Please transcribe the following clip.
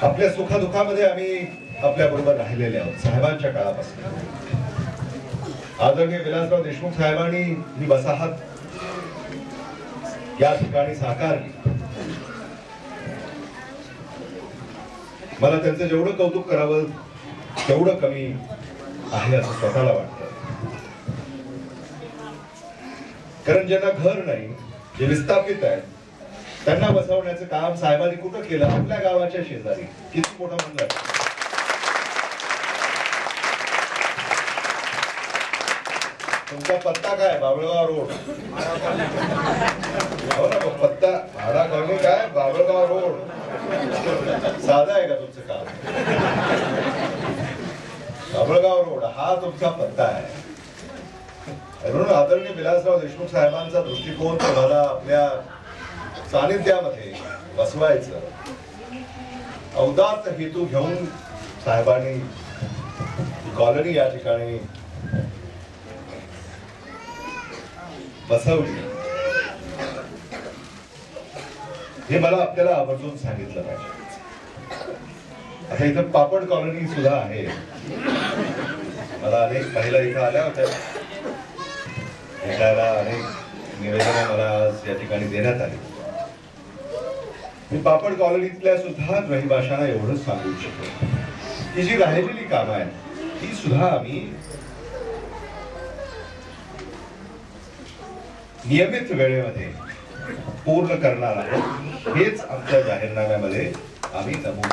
आपल्या सुखदुःखामध्ये आम्ही आपल्या बरोबर राहिलेले आहोत साहेबांच्या काळापासून. आदरणीय विलासराव देशमुख साहेबांनी ही वसाहत या ठिकाणी साकारली. मला त्यांचं जेवढं कौतुक करावं तेवढं कमी आहे असं स्वतःला वाटतं. कारण ज्यांना घर नाही, जे विस्थापित आहेत, त्यांना बसवण्याचं काम साहेबांनी कुठं केलं? आपल्या गावाच्या शेजारी. किती मोठा मंदिर. तुमचा पत्ता काय? बाबळगाव रोड. हो ना, पत्ता भाडा कमी काय? बाबळगाव रोड. साधा आहे का तुमचं काम? बाबळगाव रोड हा तुमचा पत्ता आहे. म्हणून आदरणीय विलासराव देशमुख साहेबांचा दृष्टिकोन तुम्हाला आपल्या सानिध्यामध्ये बसवायचं औदात हेतू घेऊन साहेबांनी कॉलनी या ठिकाणी बसवली. हे मला आपल्याला आवर्जून सांगितलं पाहिजे. आता इथं पापड कॉलनी सुद्धा आहे. मला अनेक महिला इथं आल्या होत्या भेटायला. अनेक निवेदनं मला आज या ठिकाणी देण्यात आली. मी पापड कॉलनीतल्या सुद्धा रहिवाशांना एवढंच सांगू इच्छितो की जी राहिलेली कामं आहेत ती सुद्धा आम्ही नियमित वेळेमध्ये पूर्ण करणार आहोत. हेच आमच्या जाहीरनाम्यामध्ये आम्ही नमूद